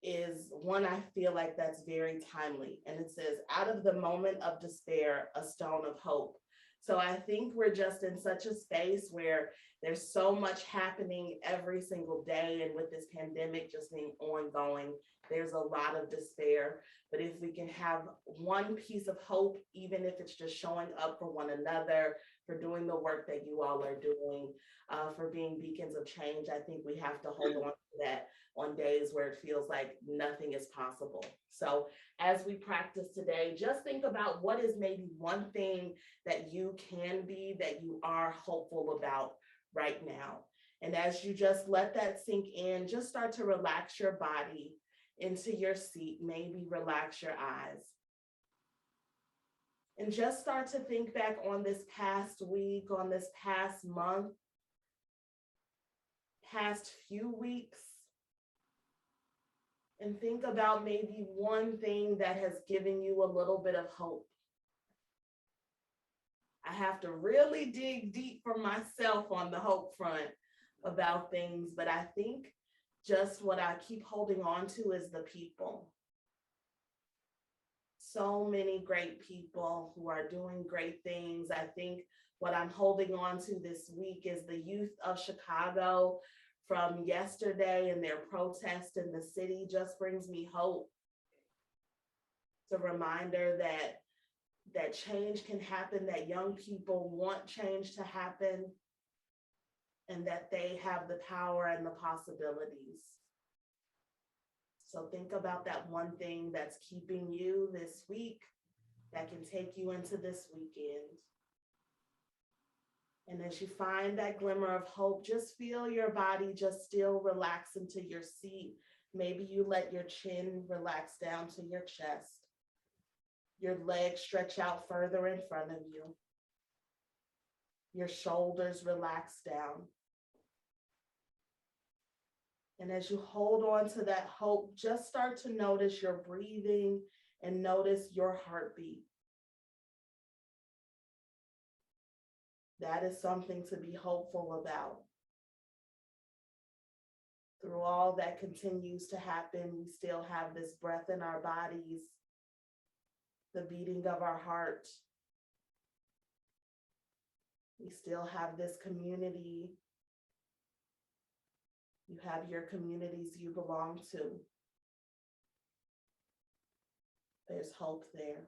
is one I feel like that's very timely. And it says, out of the moment of despair, a stone of hope. So I think we're just in such a space where there's so much happening every single day. And with this pandemic just being ongoing, there's a lot of despair. But if we can have one piece of hope, even if it's just showing up for one another, for doing the work that you all are doing, for being beacons of change, I think we have to hold on to that on days where it feels like nothing is possible. So, as we practice today, just think about what is maybe one thing that you can be, that you are hopeful about right now. And as you just let that sink in, just start to relax your body into your seat, maybe relax your eyes. And just start to think back on this past week, on this past month, past few weeks, and think about maybe one thing that has given you a little bit of hope. I have to really dig deep for myself on the hope front about things, but I think just what I keep holding on to is the people. So many great people who are doing great things. I think what I'm holding on to this week is the youth of Chicago from yesterday and their protest in the city just brings me hope. It's a reminder that change can happen, that young people want change to happen, and that they have the power and the possibilities. So think about that one thing that's keeping you this week, that can take you into this weekend. And as you find that glimmer of hope, just feel your body just still relax into your seat. Maybe you let your chin relax down to your chest. Your legs stretch out further in front of you. Your shoulders relax down. And as you hold on to that hope, just start to notice your breathing and notice your heartbeat. That is something to be hopeful about. Through all that continues to happen, we still have this breath in our bodies, the beating of our heart. We still have this community. You have your communities you belong to. There's hope there.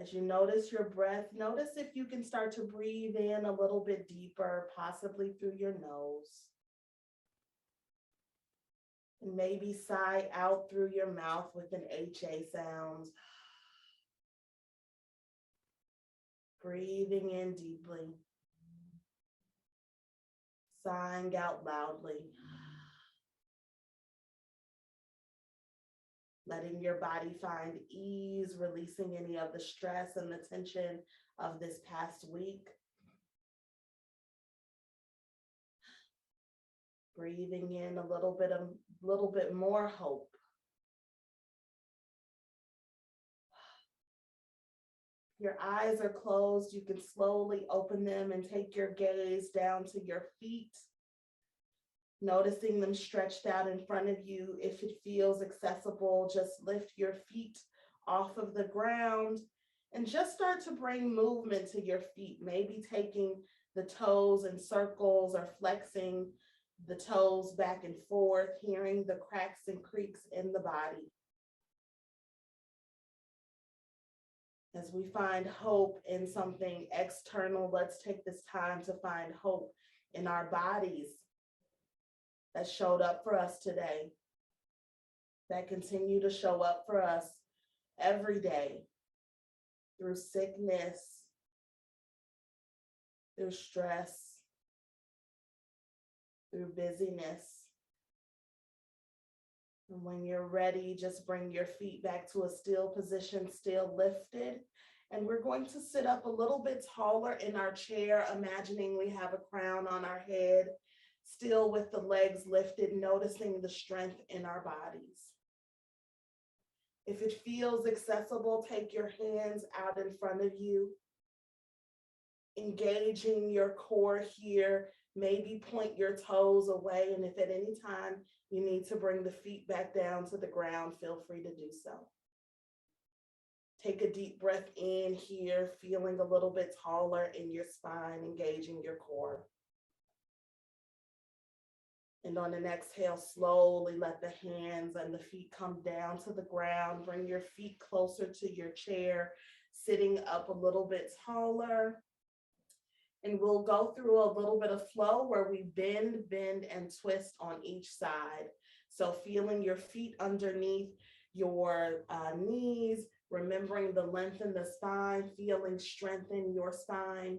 As you notice your breath, notice if you can start to breathe in a little bit deeper, possibly through your nose. And maybe sigh out through your mouth with an HA sound. Breathing in deeply. Sighing out loudly. Letting your body find ease, releasing any of the stress and the tension of this past week. Breathing in a little bit more hope. Your eyes are closed. You can slowly open them and take your gaze down to your feet, noticing them stretched out in front of you. If it feels accessible, just lift your feet off of the ground and just start to bring movement to your feet, maybe taking the toes in circles or flexing the toes back and forth, hearing the cracks and creaks in the body. As we find hope in something external, let's take this time to find hope in our bodies that showed up for us today, that continue to show up for us every day through sickness, through stress, through busyness. And when you're ready, just bring your feet back to a still position, still lifted. And we're going to sit up a little bit taller in our chair, imagining we have a crown on our head, still with the legs lifted, noticing the strength in our bodies. If it feels accessible, take your hands out in front of you. engaging your core here. Maybe point your toes away. And if at any time you need to bring the feet back down to the ground, feel free to do so. Take a deep breath in here, feeling a little bit taller in your spine, engaging your core. And on an exhale, slowly let the hands and the feet come down to the ground. Bring your feet closer to your chair, sitting up a little bit taller. And we'll go through a little bit of flow where we bend, and twist on each side. So feeling your feet underneath your knees, remembering the length in the spine, feeling strength in your spine.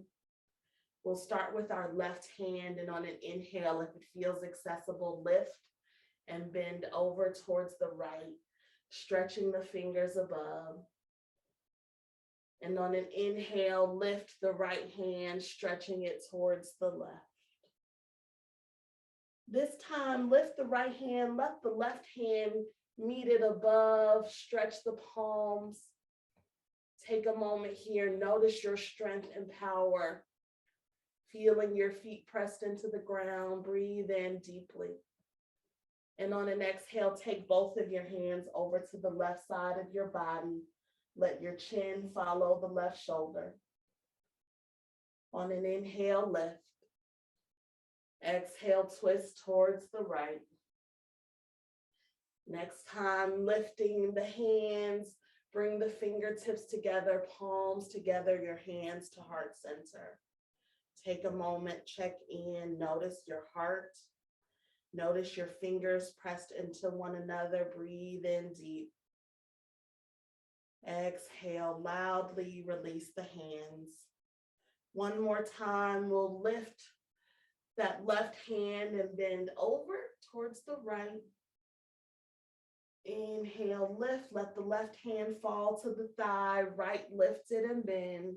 We'll start with our left hand, and on an inhale, if it feels accessible, lift and bend over towards the right, stretching the fingers above. And on an inhale, lift the right hand, stretching it towards the left. This time, lift the right hand, let the left hand meet it above, stretch the palms. Take a moment here, notice your strength and power. Feeling your feet pressed into the ground, breathe in deeply. And on an exhale, take both of your hands over to the left side of your body. Let your chin follow the left shoulder. On an inhale, lift. Exhale, twist towards the right. Next time, lifting the hands, bring the fingertips together, palms together, your hands to heart center. Take a moment, check in, notice your heart. Notice your fingers pressed into one another, breathe in deep. Exhale, loudly release the hands. One more time, we'll lift that left hand and bend over towards the right. Inhale, lift, let the left hand fall to the thigh, right lifted and bend.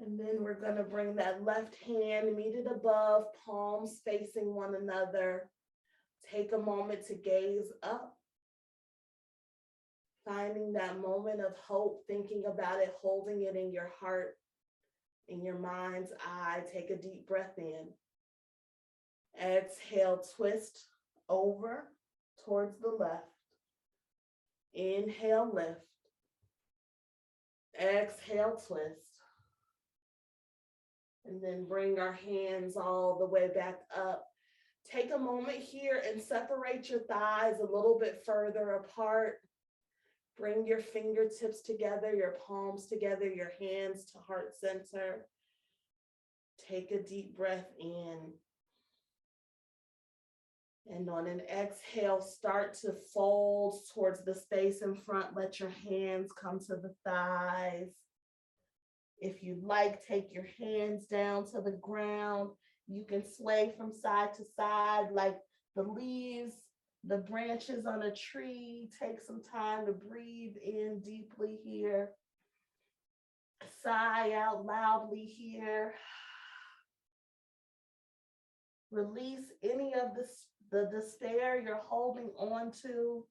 And then we're going to bring that left hand, meet it above, palms facing one another. Take a moment to gaze up. Finding that moment of hope, thinking about it, holding it in your heart, in your mind's eye. Take a deep breath in. Exhale, twist over towards the left. Inhale, lift. Exhale, twist. And then bring our hands all the way back up. Take a moment here and separate your thighs a little bit further apart. Bring your fingertips together, your palms together, your hands to heart center. Take a deep breath in. And on an exhale, start to fold towards the space in front. Let your hands come to the thighs. If you'd like, take your hands down to the ground. You can sway from side to side like the leaves, the branches on a tree. Take some time to breathe in deeply here. Sigh out loudly here. Release any of the despair you're holding on to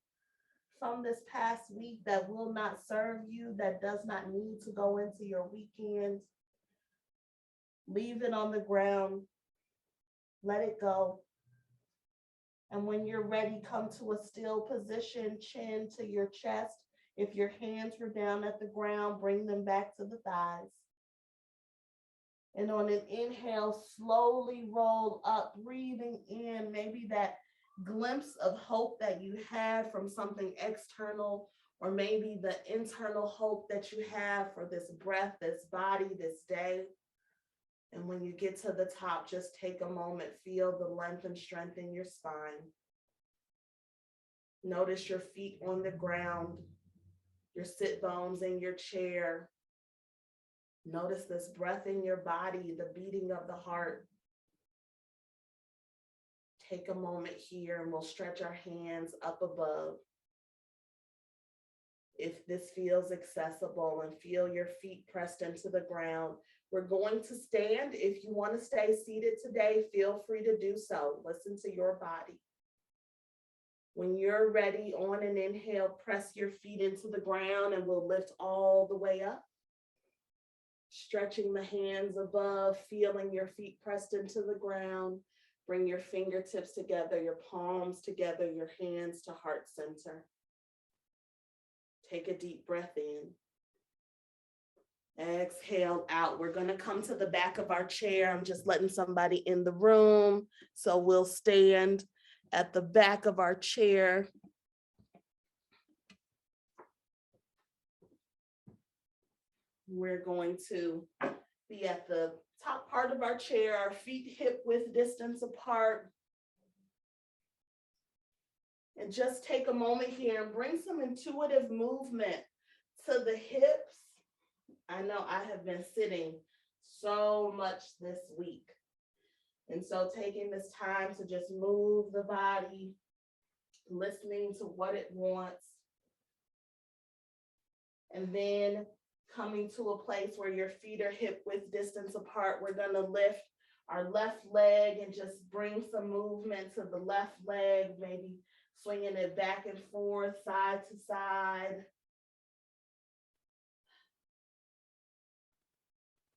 from this past week that will not serve you, that does not need to go into your weekend. Leave it on the ground. Let it go. And when you're ready, come to a still position, chin to your chest. If your hands were down at the ground, bring them back to the thighs. And on an inhale, slowly roll up, breathing in maybe that glimpse of hope that you had from something external, or maybe the internal hope that you have for this breath, this body, this day. And when you get to the top, just take a moment, feel the length and strength in your spine. Notice your feet on the ground, your sit bones in your chair. Notice this breath in your body, the beating of the heart. Take a moment here and we'll stretch our hands up above. If this feels accessible, and feel your feet pressed into the ground. We're going to stand. If you want to stay seated today, feel free to do so. Listen to your body. When you're ready, on an inhale, press your feet into the ground and we'll lift all the way up. Stretching the hands above, feeling your feet pressed into the ground. Bring your fingertips together, your palms together, your hands to heart center. Take a deep breath in. Exhale out. We're going to come to the back of our chair. I'm just letting somebody in the room. So we'll stand at the back of our chair. We're going to be at the top part of our chair, our feet hip width distance apart. And just take a moment here and bring some intuitive movement to the hips. I know I have been sitting so much this week. And so taking this time to just move the body, listening to what it wants. And then coming to a place where your feet are hip width distance apart, we're going to lift our left leg and just bring some movement to the left leg, maybe swinging it back and forth, side to side.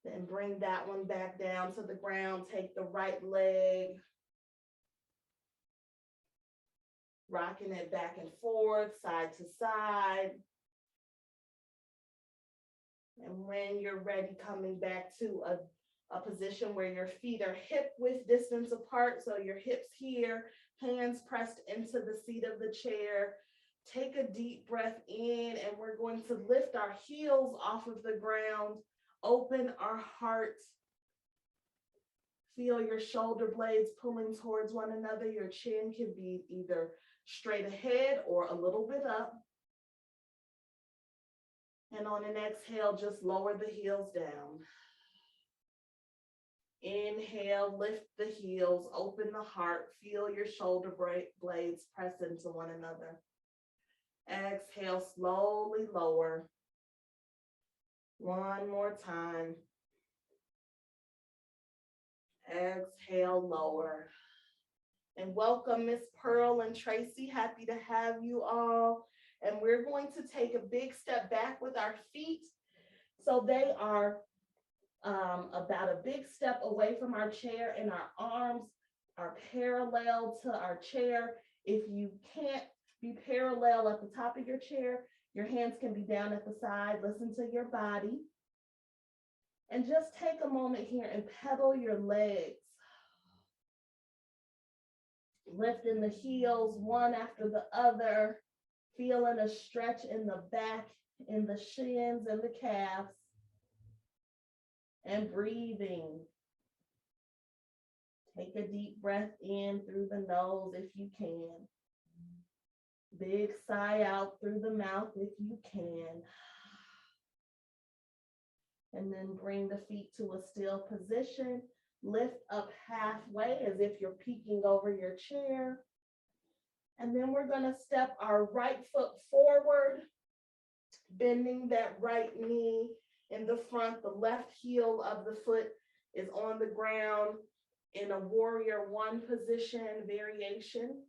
Then bring that one back down to the ground. Take the right leg, rocking it back and forth, side to side. And when you're ready, coming back to a position where your feet are hip width distance apart. So your hips here, hands pressed into the seat of the chair. Take a deep breath in, and we're going to lift our heels off of the ground. Open our heart. Feel your shoulder blades pulling towards one another. Your chin can be either straight ahead or a little bit up. And on an exhale, just lower the heels down. Inhale, lift the heels, open the heart, feel your shoulder blades press into one another. Exhale, slowly lower. One more time. Exhale, lower. And welcome, Miss Pearl and Tracy. Happy to have you all. And we're going to take a big step back with our feet. So they are about a big step away from our chair, and our arms are parallel to our chair. If you can't be parallel at the top of your chair, your hands can be down at the side. Listen to your body. And just take a moment here and pedal your legs. Lifting the heels one after the other, feeling a stretch in the back, in the shins and the calves. And breathing. Take a deep breath in through the nose if you can. Big sigh out through the mouth if you can. And then bring the feet to a still position. Lift up halfway as if you're peeking over your chair. And then we're going to step our right foot forward, bending that right knee in the front. The left heel of the foot is on the ground in a warrior one position variation.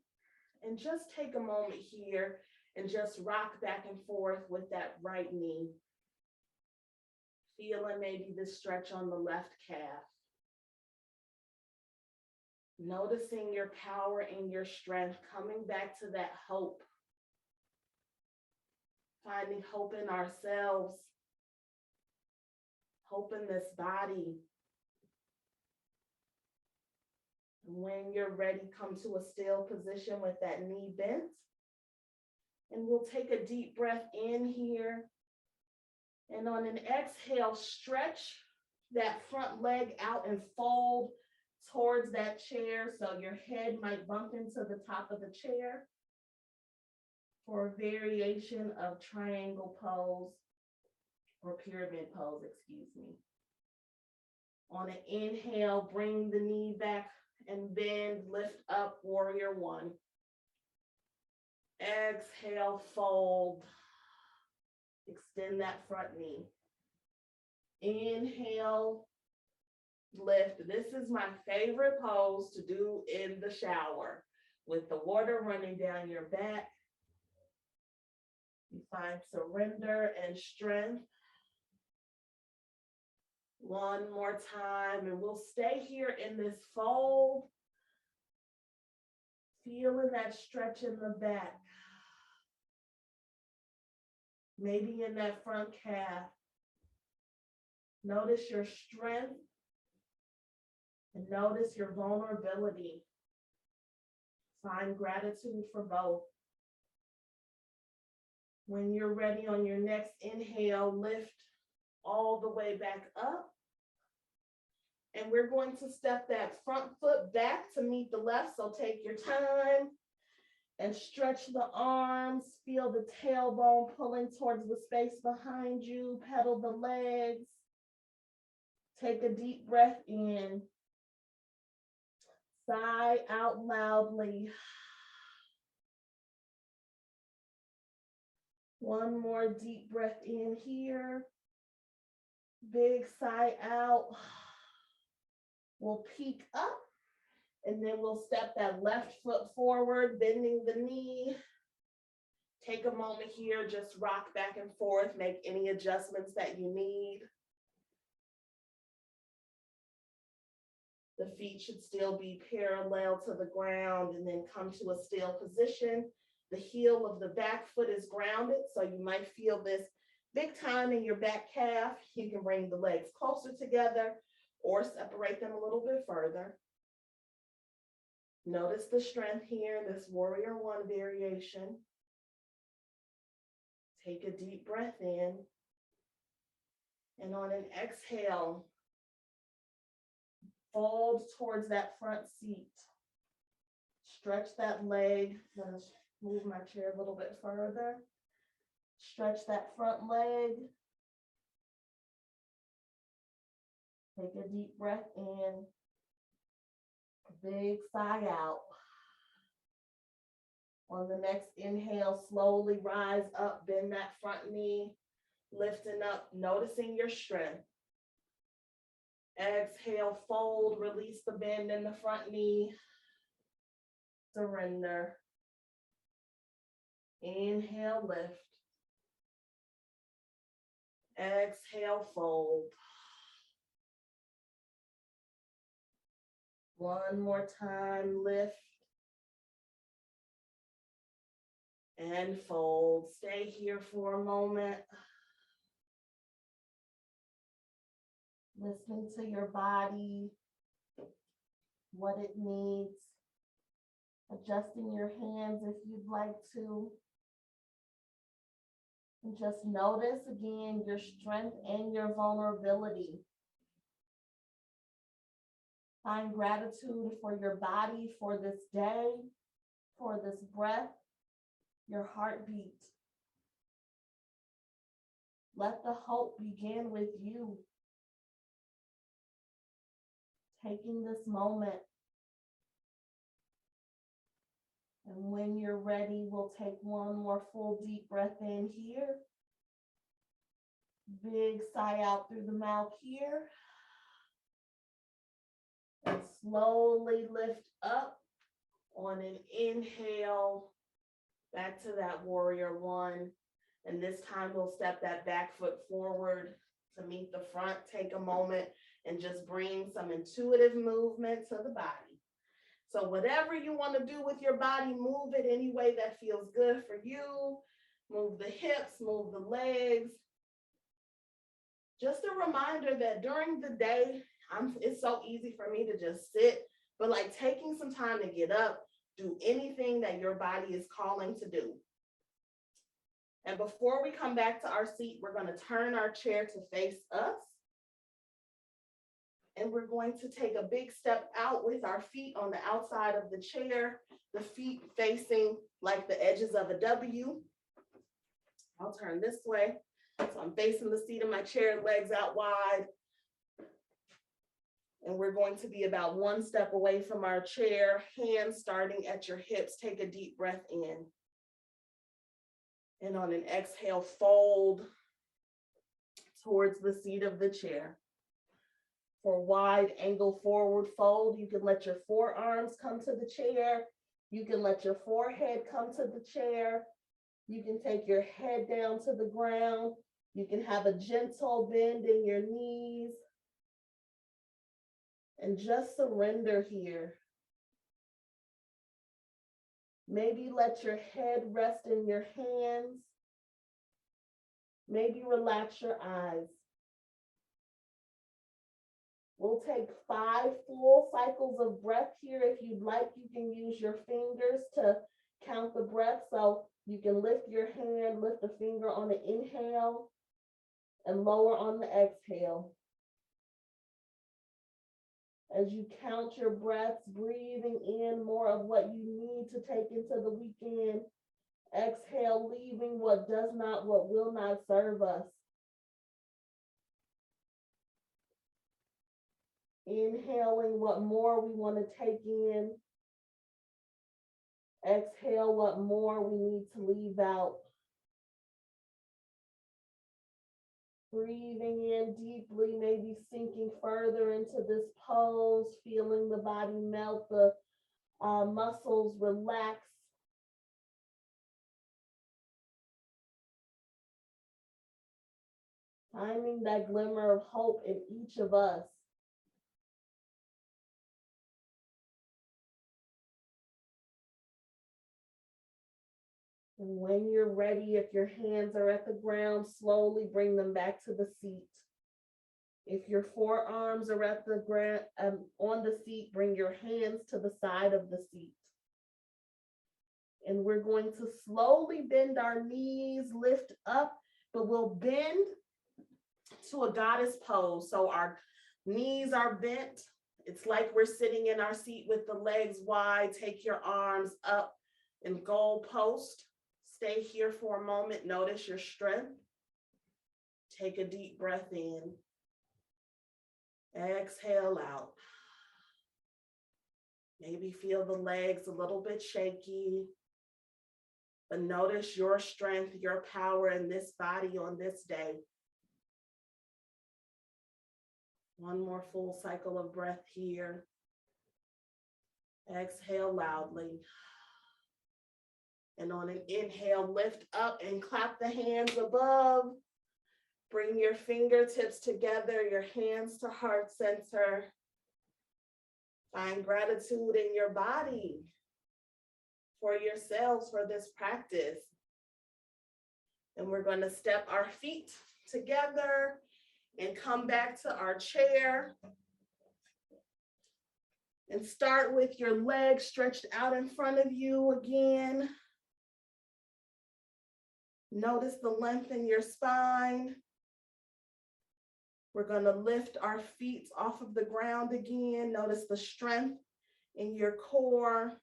And just take a moment here and just rock back and forth with that right knee. Feeling maybe the stretch on the left calf. Noticing your power and your strength, coming back to that hope. Finding hope in ourselves. Hope in this body. When you're ready, come to a still position with that knee bent. And we'll take a deep breath in here. And on an exhale, stretch that front leg out and fold towards that chair. So your head might bump into the top of the chair for a variation of triangle pose or pyramid pose, excuse me. On an inhale, bring the knee back and bend, lift up, warrior one. Exhale, fold. Extend that front knee. Inhale, lift. This is my favorite pose to do in the shower with the water running down your back. You find surrender and strength. One more time, and we'll stay here in this fold, feeling that stretch in the back, maybe in that front calf. Notice your strength and notice your vulnerability. Find gratitude for both. When you're ready on your next inhale, lift all the way back up. And we're going to step that front foot back to meet the left. So take your time and stretch the arms. Feel the tailbone pulling towards the space behind you. Pedal the legs. Take a deep breath in. Sigh out loudly. One more deep breath in here. Big sigh out. We'll peek up, and then we'll step that left foot forward, bending the knee. Take a moment here, just rock back and forth, make any adjustments that you need. The feet should still be parallel to the ground, and then come to a still position. The heel of the back foot is grounded, so you might feel this big time in your back calf. You can bring the legs closer together or separate them a little bit further. Notice the strength here in this warrior one variation. Take a deep breath in. And on an exhale, fold towards that front seat. Stretch that leg. Let's move my chair a little bit further. Stretch that front leg. Take a deep breath in. Big sigh out. On the next inhale, slowly rise up, bend that front knee, lifting up, noticing your strength. Exhale, fold, release the bend in the front knee. Surrender. Inhale, lift. Exhale, fold. One more time, lift. And fold. Stay here for a moment. Listening to your body, what it needs. Adjusting your hands if you'd like to. And just notice again your strength and your vulnerability. Find gratitude for your body, for this day, for this breath, your heartbeat. Let the hope begin with you. Taking this moment. And when you're ready, we'll take one more full deep breath in here. Big sigh out through the mouth here. And slowly lift up on an inhale back to that warrior one. And this time we'll step that back foot forward to meet the front. Take a moment and just bring some intuitive movement to the body. So whatever you want to do with your body, move it any way that feels good for you. Move the hips, move the legs. Just a reminder that during the day, it's so easy for me to just sit, but like taking some time to get up, do anything that your body is calling to do. And before we come back to our seat, we're going to turn our chair to face us. And we're going to take a big step out with our feet on the outside of the chair, the feet facing like the edges of a W. I'll turn this way. So I'm facing the seat of my chair, legs out wide. And we're going to be about one step away from our chair, hands starting at your hips. Take a deep breath in. And on an exhale, fold towards the seat of the chair. For wide angle forward fold, you can let your forearms come to the chair. You can let your forehead come to the chair. You can take your head down to the ground. You can have a gentle bend in your knees. And just surrender here. Maybe let your head rest in your hands. Maybe relax your eyes. We'll take 5 full cycles of breath here. If you'd like, you can use your fingers to count the breath. So you can lift your hand, lift the finger on the inhale and lower on the exhale. As you count your breaths, breathing in more of what you need to take into the weekend. Exhale, leaving what does not, what will not serve us. Inhaling what more we want to take in. Exhale what more we need to leave out. Breathing in deeply, maybe sinking further into this pose, feeling the body melt, the muscles relax. Finding that glimmer of hope in each of us. And when you're ready, if your hands are at the ground, slowly bring them back to the seat. If your forearms are at the ground, on the seat, bring your hands to the side of the seat. And we're going to slowly bend our knees, lift up, but we'll bend to a goddess pose. So our knees are bent. It's like we're sitting in our seat with the legs wide. Take your arms up in goal post. Stay here for a moment. Notice your strength. Take a deep breath in. Exhale out. Maybe feel the legs a little bit shaky, but notice your strength, your power in this body on this day. One more full cycle of breath here. Exhale loudly. And on an inhale, lift up and clap the hands above. Bring your fingertips together, your hands to heart center. Find gratitude in your body for yourselves for this practice. And we're going to step our feet together and come back to our chair. And start with your legs stretched out in front of you again. Notice the length in your spine. We're going to lift our feet off of the ground again. Notice the strength in your core.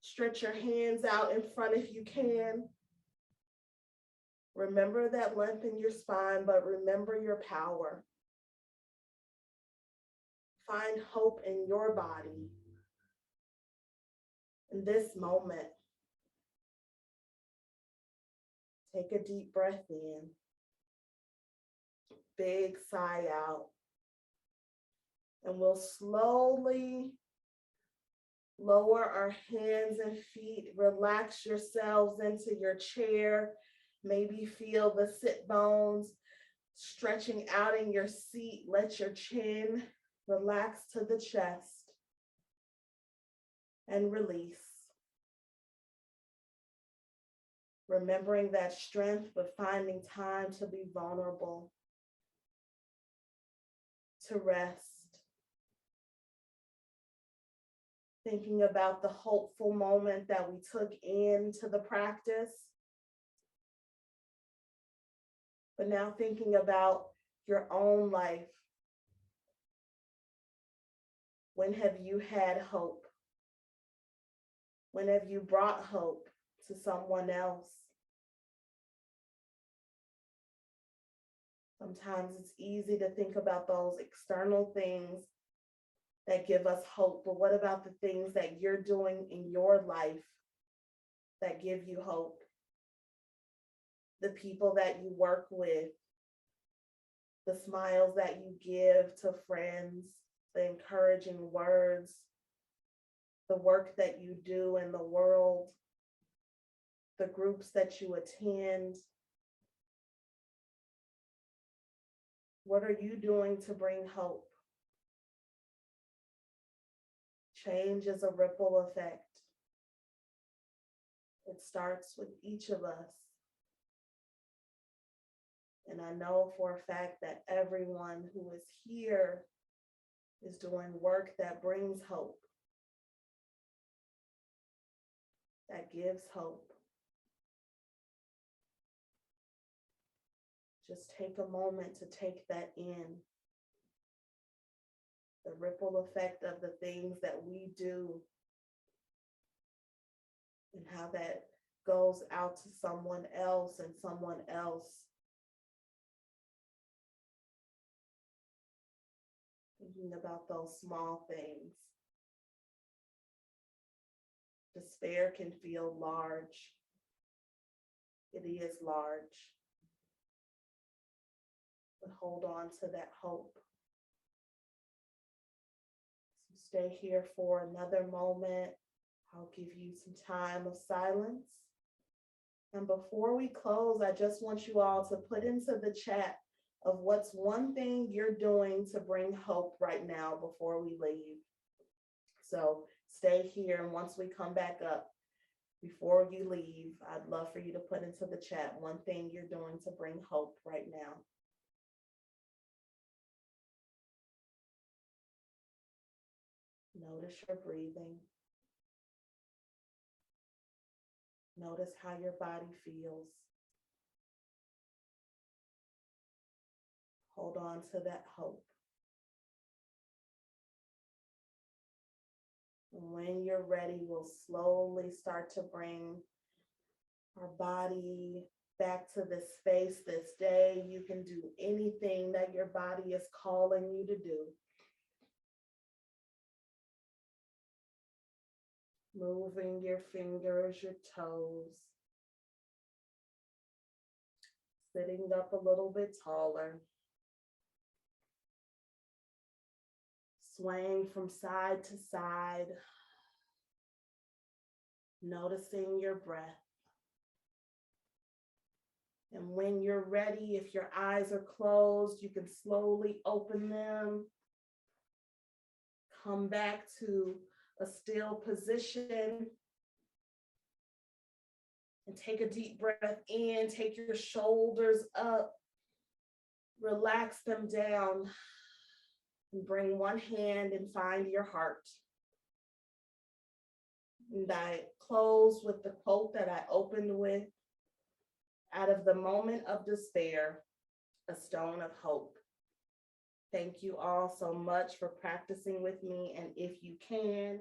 Stretch your hands out in front if you can. Remember that length in your spine, but remember your power. Find hope in your body in this moment. Take a deep breath in. Big sigh out. And we'll slowly lower our hands and feet. Relax yourselves into your chair. Maybe feel the sit bones stretching out in your seat. Let your chin relax to the chest. And release. Remembering that strength, but finding time to be vulnerable, to rest. Thinking about the hopeful moment that we took into the practice. But now thinking about your own life. When have you had hope? When have you brought hope to someone else? Sometimes it's easy to think about those external things that give us hope, but what about the things that you're doing in your life that give you hope? The people that you work with, the smiles that you give to friends, the encouraging words, the work that you do in the world, the groups that you attend. What are you doing to bring hope? Change is a ripple effect. It starts with each of us. And I know for a fact that everyone who is here is doing work that brings hope, that gives hope. Just take a moment to take that in. The ripple effect of the things that we do and how that goes out to someone else and someone else. Thinking about those small things. Despair can feel large. It is large. But hold on to that hope. So stay here for another moment. I'll give you some time of silence. And before we close, I just want you all to put into the chat of what's one thing you're doing to bring hope right now before we leave. So stay here, and once we come back up, before you leave, I'd love for you to put into the chat one thing you're doing to bring hope right now. Notice your breathing. Notice how your body feels. Hold on to that hope. And when you're ready, we'll slowly start to bring our body back to this space, this day. You can do anything that your body is calling you to do. Moving your fingers, your toes. Sitting up a little bit taller. Swaying from side to side. Noticing your breath. And when you're ready, if your eyes are closed, you can slowly open them. Come back to a still position. And take a deep breath in. Take your shoulders up. Relax them down. And bring one hand and find your heart. And I close with the quote that I opened with. Out of the moment of despair, a stone of hope. Thank you all so much for practicing with me. And if you can,